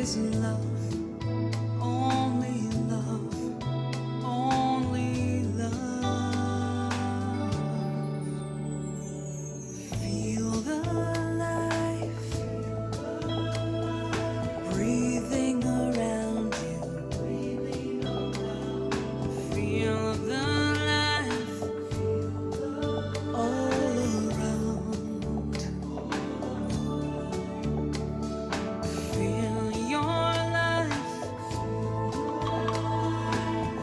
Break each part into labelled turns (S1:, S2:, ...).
S1: is love, only love, only love. Feel the life breathing around you. Feel the life all around. Feel your life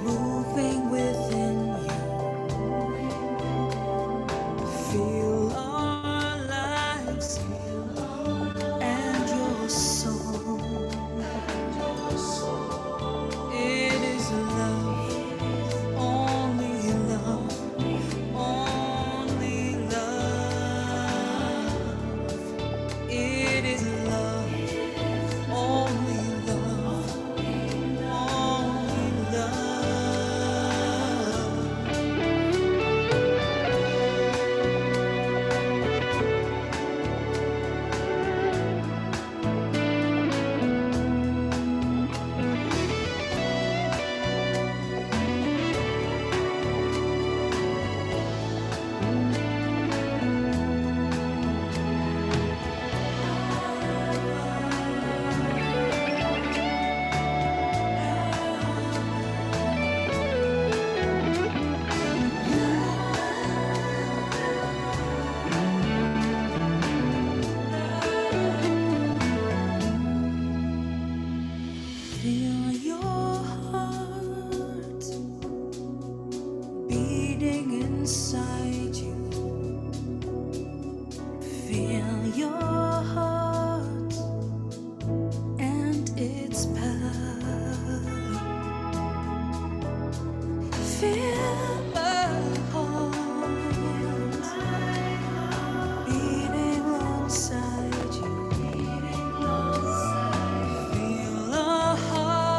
S1: moving within you. Feel our lives and your soul. It is love, only love, only love. It is love, only love, only love. Feel your heart beating inside you. Feel your heart and its power. Feel my heart beating inside you. Feel a heart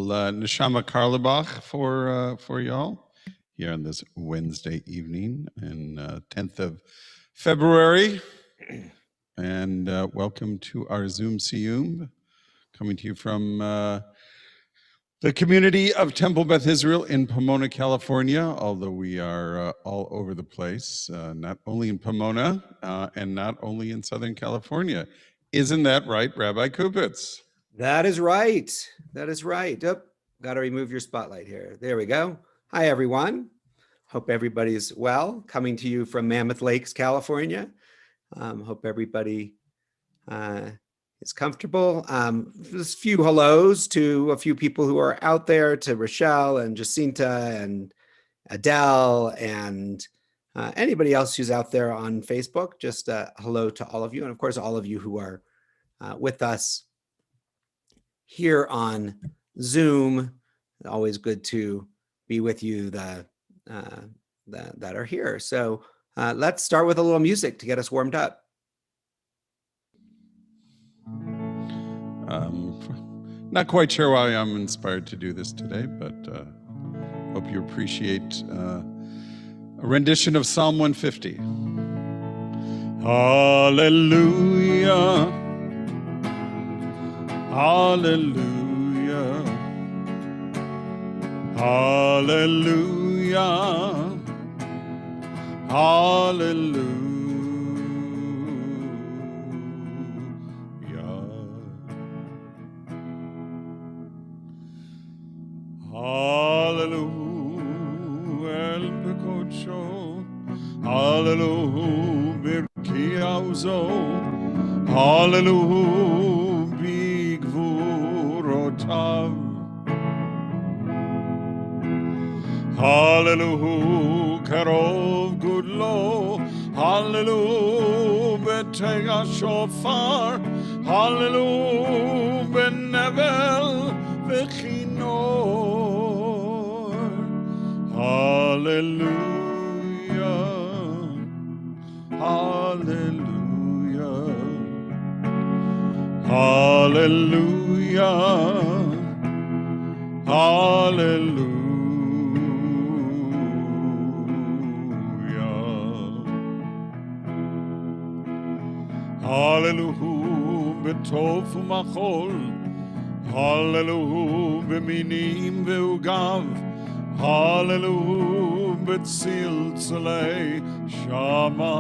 S2: Neshama Karlebach for y'all here on this Wednesday evening and 10th of February. And welcome to our Zoom Siyyum, coming to you from the community of Temple Beth Israel in Pomona, California, although we are all over the place, not only in Pomona and not only in Southern California. Isn't that right, Rabbi Kupitz?
S3: That is right. That is right. Oh, got to remove your spotlight here. There we go. Hi, everyone. Hope everybody's well. Coming to you from Mammoth Lakes, California. Hope everybody is comfortable. Just a few hellos to a few people who are out there, to Rochelle and Jacinta and Adele and anybody else who's out there on Facebook. Just a hello to all of you. And of course, all of you who are with us here on Zoom. Always good to be with you that are here. So let's start with a little music to get us warmed up.
S2: Not quite sure why I'm inspired to do this today, but hope you appreciate a rendition of Psalm 150. Hallelujah. Hallelujah, hallelujah, hallelujah, hallelujah, el pecocho, hallelujah, birkiauzo, hallelujah. Hallelujah, Karov Gudlo, Hallelujah, Betega Shofar, Hallelujah, Benevel Vechinor, Hallelujah, Hallelujah, Hallelujah, Hallelujah. Hallelujah, betofu machol, Hallelujah, beminim veugav, Hallelujah, betzil tzalei shama,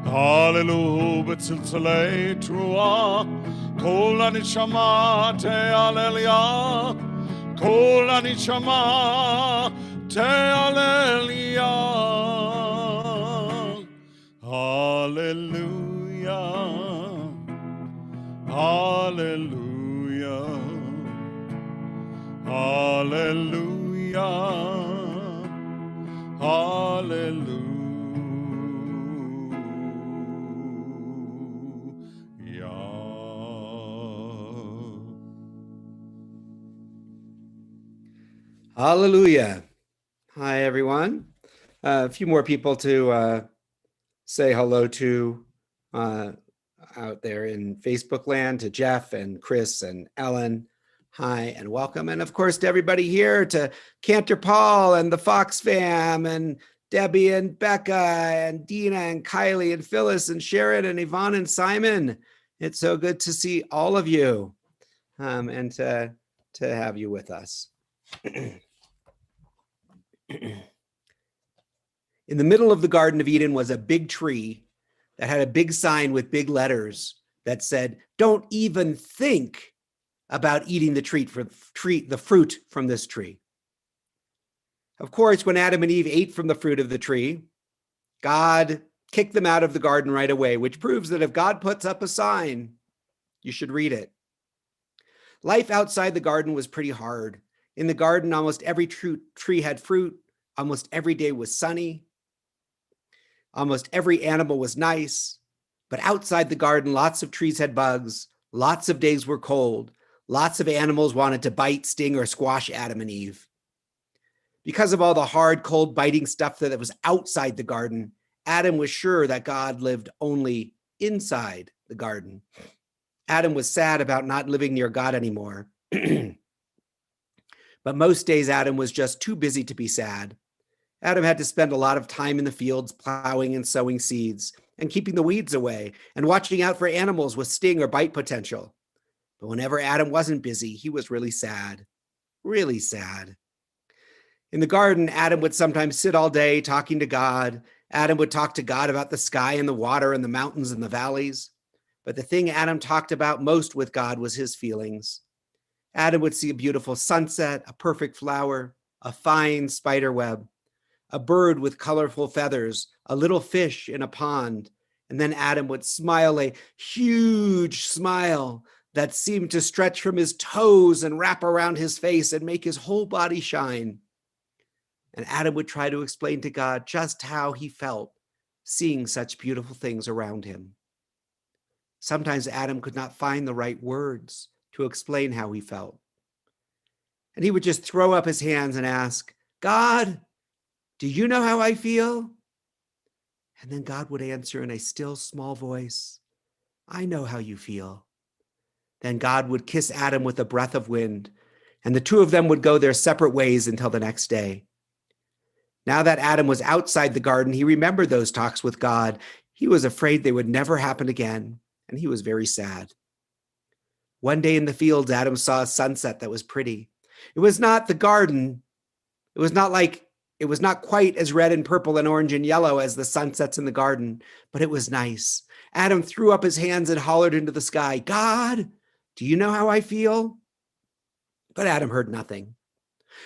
S2: Hallelujah, betzil tzalei trua, kol anishama te'alelia, kol anishama te'alelia. Hallelujah, hallelujah, hallelujah, hallelujah.
S3: Hallelujah. Hi, everyone. A few more people to say hello to out there in Facebook land, to Jeff and Chris and Ellen. Hi and welcome. And of course to everybody here, to Cantor Paul and the Fox fam and Debbie and Becca and Dina and Kylie and Phyllis and Sharon and Yvonne and Simon. It's so good to see all of you and to have you with us. In the middle of the Garden of Eden was a big tree that had a big sign with big letters that said, "Don't even think about eating the fruit from this tree." Of course, when Adam and Eve ate from the fruit of the tree, God kicked them out of the garden right away, which proves that if God puts up a sign, you should read it. Life outside the garden was pretty hard. In the garden, almost every tree had fruit. Almost every day was sunny. Almost every animal was nice. But outside the garden, lots of trees had bugs. Lots of days were cold. Lots of animals wanted to bite, sting, or squash Adam and Eve. Because of all the hard, cold, biting stuff that was outside the garden, Adam was sure that God lived only inside the garden. Adam was sad about not living near God anymore. But most days, Adam was just too busy to be sad. Adam had to spend a lot of time in the fields plowing and sowing seeds and keeping the weeds away and watching out for animals with sting or bite potential. But whenever Adam wasn't busy, he was really sad. Really sad. In the garden, Adam would sometimes sit all day talking to God. Adam would talk to God about the sky and the water and the mountains and the valleys. But the thing Adam talked about most with God was his feelings. Adam would see a beautiful sunset, a perfect flower, a fine spider web, a bird with colorful feathers, a little fish in a pond. And then Adam would smile a huge smile that seemed to stretch from his toes and wrap around his face and make his whole body shine. And Adam would try to explain to God just how he felt seeing such beautiful things around him. Sometimes Adam could not find the right words to explain how he felt. And he would just throw up his hands and ask, God, do you know how I feel? And then God would answer in a still small voice, I know how you feel. Then God would kiss Adam with a breath of wind, and the two of them would go their separate ways until the next day. Now that Adam was outside the garden, he remembered those talks with God. He was afraid they would never happen again, and he was very sad. One day in the fields, Adam saw a sunset that was pretty. It was not the garden. It was not quite as red and purple and orange and yellow as the sunsets in the garden, but it was nice. Adam threw up his hands and hollered into the sky, God, do you know how I feel? But Adam heard nothing.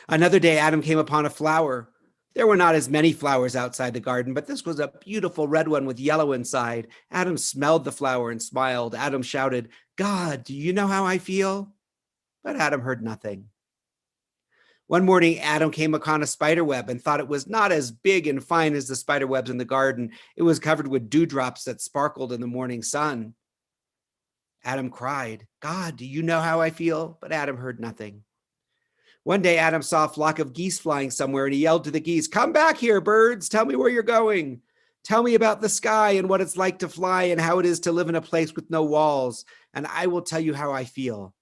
S3: Another day, Adam came upon a flower. There were not as many flowers outside the garden, but this was a beautiful red one with yellow inside. Adam smelled the flower and smiled. Adam shouted, God, do you know how I feel? But Adam heard nothing. One morning, Adam came upon a spider web and thought it was not as big and fine as the spider webs in the garden. It was covered with dewdrops that sparkled in the morning sun. Adam cried, God, do you know how I feel? But Adam heard nothing. One day, Adam saw a flock of geese flying somewhere, and he yelled to the geese, come back here, birds. Tell me where you're going. Tell me about the sky and what it's like to fly and how it is to live in a place with no walls, and I will tell you how I feel.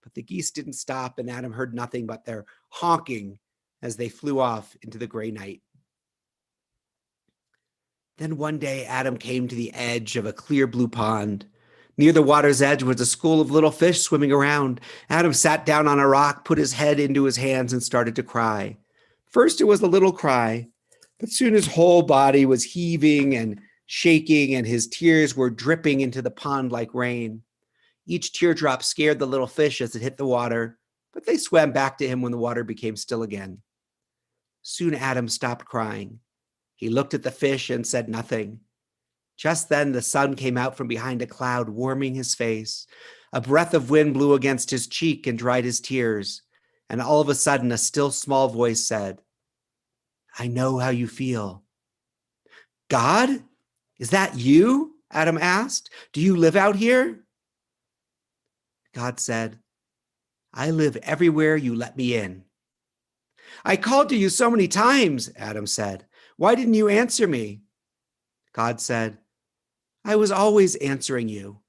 S3: But the geese didn't stop, and Adam heard nothing but their honking as they flew off into the gray night. Then one day, Adam came to the edge of a clear blue pond. Near the water's edge was a school of little fish swimming around. Adam sat down on a rock, put his head into his hands, and started to cry. First, it was a little cry, but soon his whole body was heaving and shaking, and his tears were dripping into the pond like rain. Each teardrop scared the little fish as it hit the water, but they swam back to him when the water became still again. Soon Adam stopped crying. He looked at the fish and said nothing. Just then the sun came out from behind a cloud, warming his face. A breath of wind blew against his cheek and dried his tears. And all of a sudden, a still small voice said, I know how you feel. God, is that you? Adam asked. Do you live out here? God said, I live everywhere you let me in. I called to you so many times, Adam said. Why didn't you answer me? God said, I was always answering you.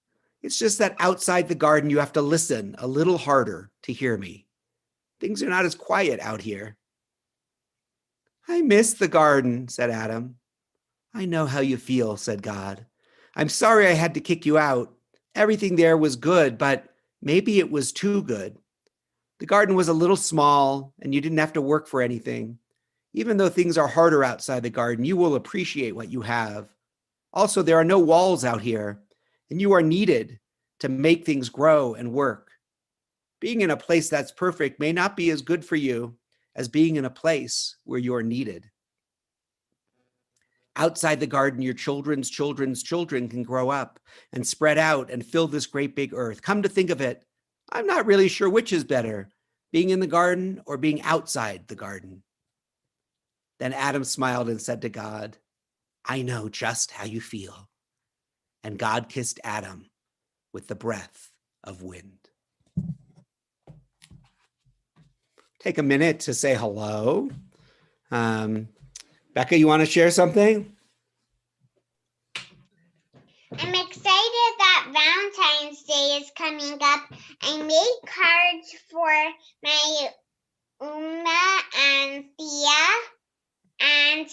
S3: It's just that outside the garden, you have to listen a little harder to hear me. Things are not as quiet out here. I miss the garden, said Adam. I know how you feel, said God. I'm sorry I had to kick you out. Everything there was good, but maybe it was too good. The garden was a little small, and you didn't have to work for anything. Even though things are harder outside the garden, you will appreciate what you have. Also, there are no walls out here, and you are needed to make things grow and work. Being in a place that's perfect may not be as good for you as being in a place where you are needed. Outside the garden, your children's children's children can grow up and spread out and fill this great big earth. Come to think of it, I'm not really sure which is better, being in the garden or being outside the garden. Then Adam smiled and said to God, I know just how you feel. And God kissed Adam with the breath of wind. Take a minute to say hello. Becca, you want to share something?
S4: I'm excited that that Valentine's Day is coming up, I made cards for my Uma and Thea, and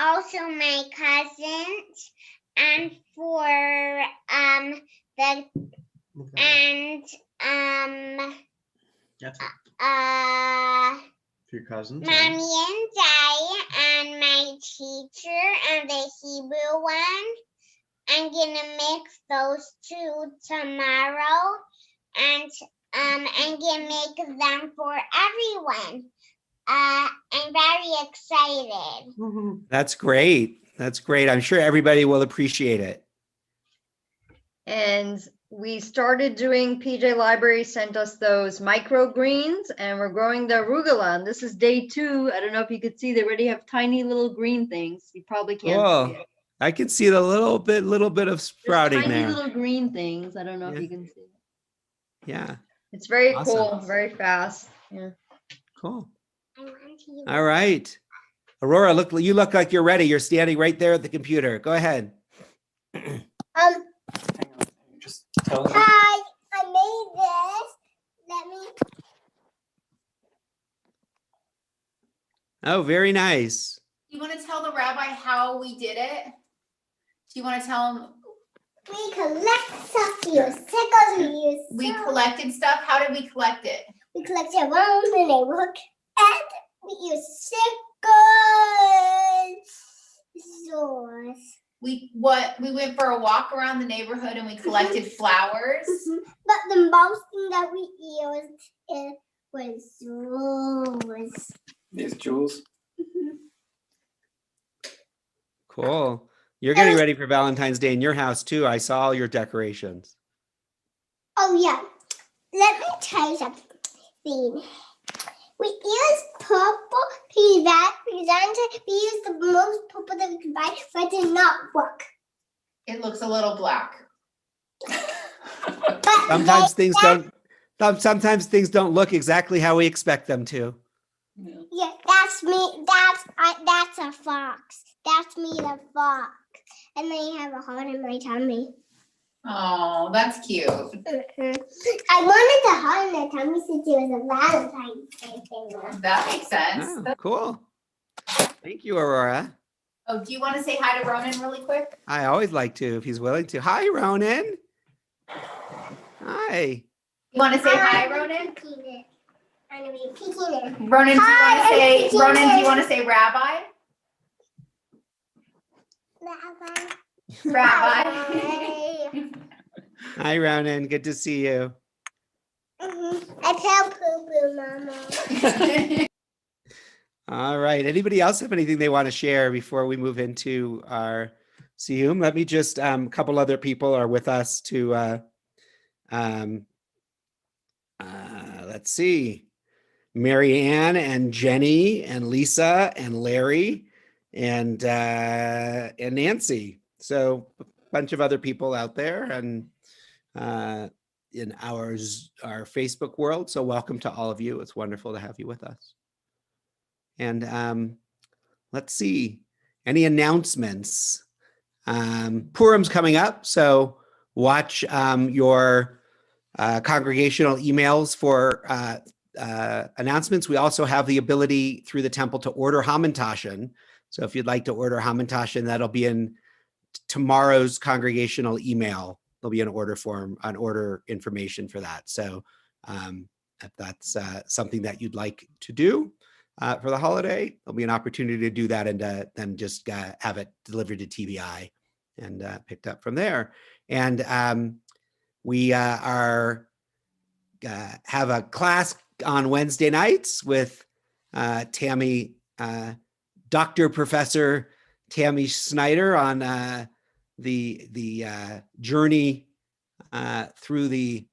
S4: also my cousins, and for the and
S3: That's it.
S5: For your cousins.
S4: Mommy and Daddy and my teacher and the Hebrew one. I'm gonna mix those two tomorrow, and I'm gonna make them for everyone. I'm very excited.
S3: That's great. That's great. I'm sure everybody will appreciate it.
S6: And we started doing, PJ Library sent us those microgreens, and we're growing the arugula. And this is day 2. I don't know if you could see, they already have tiny little green things. You probably can't
S3: Cool.
S6: see it.
S3: I can see the little bit of
S6: There's
S3: sprouting
S6: tiny
S3: there.
S6: little green things. I don't know
S3: Yeah.
S6: if you can see it.
S3: Yeah,
S6: It's very
S3: Awesome.
S6: cool, very fast. Yeah.
S3: cool.
S4: I want to
S3: All right. Aurora, you look like you're ready. You're standing right there at the computer. Go ahead.
S5: Just tell them.
S4: Hi, I made this. Let me.
S3: Oh, very nice.
S7: You want to tell the rabbi how we did it? Do you want to tell him
S4: We collect stuff. We use stickers.
S7: we collected stuff? How did we collect it?
S4: We collect it around the neighborhood, and we use stickers.
S7: We went for a walk around the neighborhood and we collected flowers.
S4: But the most thing that we used was rose.
S5: These jewels.
S3: Cool. You're getting ready for Valentine's Day in your house too. I saw all your decorations.
S4: Oh yeah. Let me tell you something. We used purple presenter. We used the most purple that we could buy, but it did not work.
S7: It looks a little black.
S4: But
S3: Sometimes things don't look exactly how we expect them to.
S4: yeah, that's me. That's a fox. That's me, the fox. And then you have a heart in my tummy.
S7: Oh, that's cute.
S4: I wanted the heart in my tummy since it was a Valentine's Day thing.
S7: That makes sense.
S3: Oh, cool. Thank you, Aurora.
S7: Oh, do you want to say hi to Ronan really quick?
S3: I always like to, if he's willing to. Hi, Ronan. Hi.
S7: You want to say hi, Ronan?
S4: I'm gonna be peeking it.
S7: Ronan, do you want to
S4: Hi,
S7: say
S4: I'm
S7: Ronan? Do
S4: Peter.
S7: you want to say Rabbi? Rabbi.
S3: Hi, Ronan. Good to see you.
S4: I tell poo poo, Mama.
S3: All right. Anybody else have anything they want to share before we move into our Siyyum? Let me just, a couple other people are with us to, let's see. Mary Ann and Jenny and Lisa and Larry and Nancy. So a bunch of other people out there and in our Facebook world. So welcome to all of you. It's wonderful to have you with us. And let's see, any announcements? Purim's coming up, so watch your congregational emails for announcements. We also have the ability through the temple to order hamantashen. So if you'd like to order hamantashen, that'll be in tomorrow's congregational email. There'll be an order form, an order information for that. So if that's something that you'd like to do for the holiday, there'll be an opportunity to do that and then just have it delivered to TBI and picked up from there. And we have a class on Wednesday nights with Tammy, Dr. Professor Tammy Snyder on the journey through the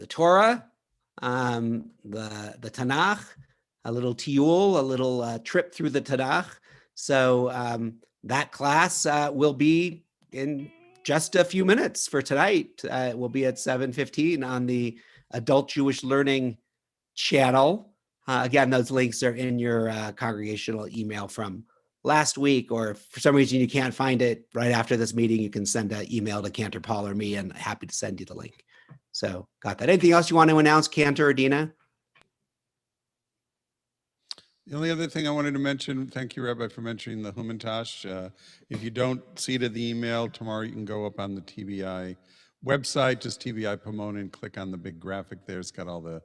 S3: Torah, the Tanakh, a little tiyul, a little trip through the Tanakh. So that class will be in just a few minutes for tonight. We'll be at 7:15 on the Adult Jewish Learning channel. Again, those links are in your congregational email from last week, or if for some reason you can't find it right after this meeting, you can send an email to Cantor Paul or me, and happy to send you the link. So got that. Anything else you want to announce, Cantor or Dina?
S2: The only other thing I wanted to mention, thank you, Rabbi, for mentioning the Humantash. If you don't see it in the email, tomorrow you can go up on the TBI website, just TBI Pomona, and click on the big graphic there. It's got all the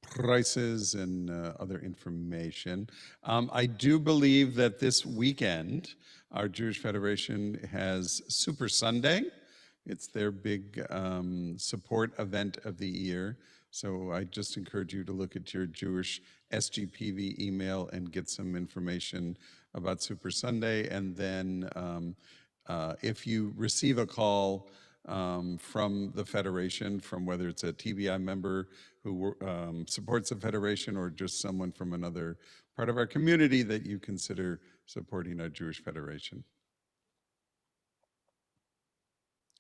S2: prices and other information. I do believe that this weekend, our Jewish Federation has Super Sunday. It's their big support event of the year. So I just encourage you to look at your Jewish SGPV email and get some information about Super Sunday. And then if you receive a call from the Federation, from whether it's a TBI member who supports the Federation or just someone from another part of our community, that you consider supporting our Jewish Federation.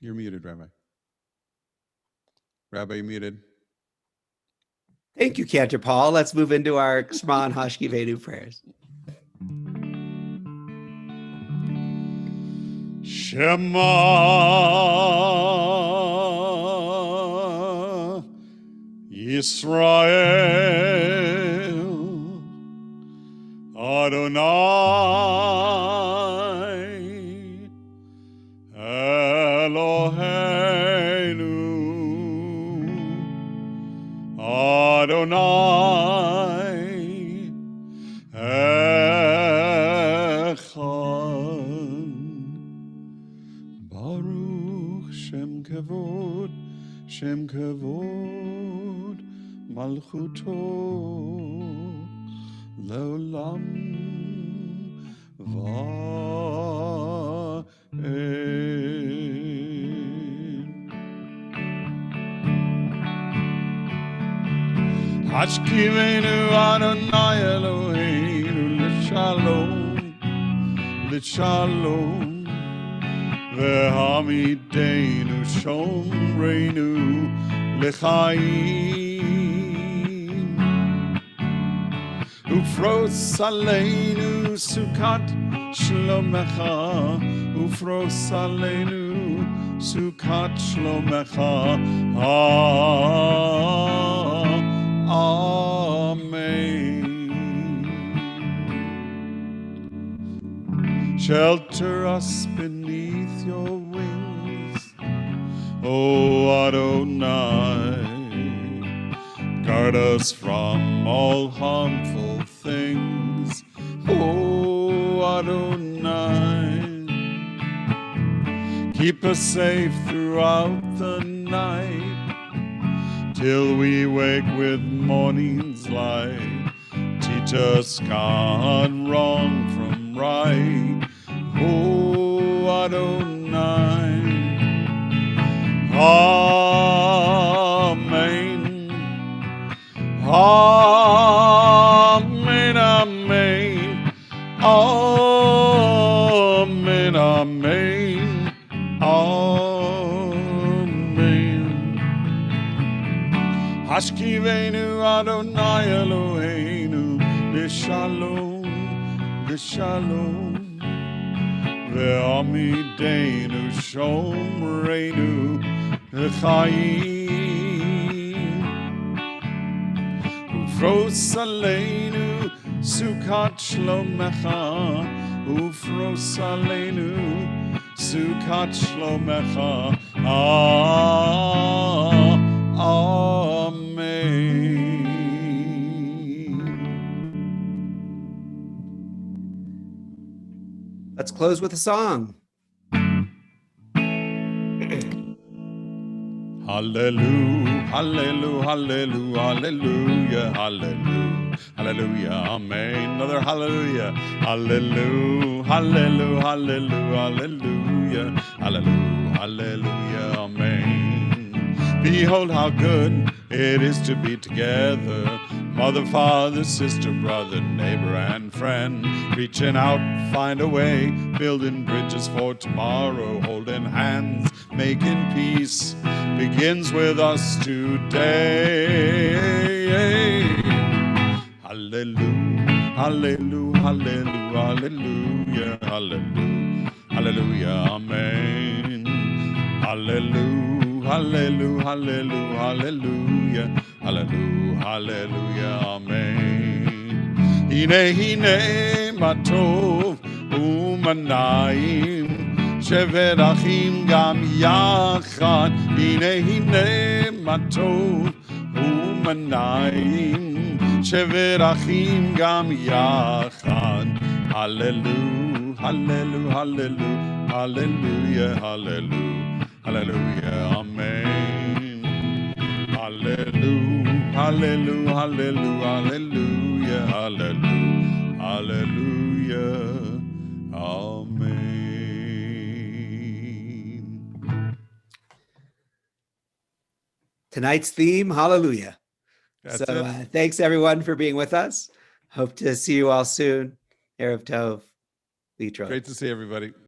S2: You're muted, Rabbi. Rabbi, you're muted.
S3: Thank you, Cantor Paul. Let's move into our Shema and Hashkivenu prayers.
S2: Shema Yisrael Adonai Eloheinu Adonai Echad Baruch Shem Kavod Malchuto Leolam Va'ed Hashkivenu Adonai Eloheinu L'shalom Ve'hamidenu Shomreinu L'chaim Ufros Aleinu Sukat Shlomecha Ufros Aleinu Sukat Shlomecha Amen. Shelter us beneath your wings, O Adonai. Guard us from all harmful things, O Adonai. Keep us safe throughout the night, till we wake with morning's light. Teach us, God, wrong from right, O Adonai. Amen. Amen, amen. Amen, amen. Amen. Hashkivenu Adonai Eloheinu L'shalom, L'shalom. Ve'amidenu Shomreinu L'chaim. Ufros Aleinu Sukat Shlomecha Ufros Aleinu Sukat Shlomecha Amen.
S3: Let's close with a song.
S2: Hallelujah, hallelujah, hallelujah, hallelujah, hallelujah, hallelujah, amen. Another hallelujah, hallelujah, hallelujah, hallelujah, hallelujah, hallelujah, hallelujah, amen. Behold how good it is to be together, mother, father, sister, brother, neighbor, and friend, reaching out, find a way, building bridges for tomorrow, holding hands, making peace, begins with us today. Hallelujah, hallelujah, hallelujah, hallelujah, hallelujah, amen. Hallelujah, hallelujah, hallelujah, hallelujah, hallelujah, hallelujah, amen. Hine ma tov u'manayim sheverachim gam yachad. Hine ma tov u'manayim sheverachim gam yachad. Hallelujah, hallelujah, hallelujah, hallelujah, hallelujah, hallelujah, amen. Hallelujah, hallelujah, hallelujah, hallelujah, hallelujah, hallelujah, amen.
S3: Tonight's theme, hallelujah.
S2: That's
S3: So
S2: it.
S3: thanks everyone for being with us. Hope to see you all soon. Erev Tov. Litro.
S2: Great to see everybody.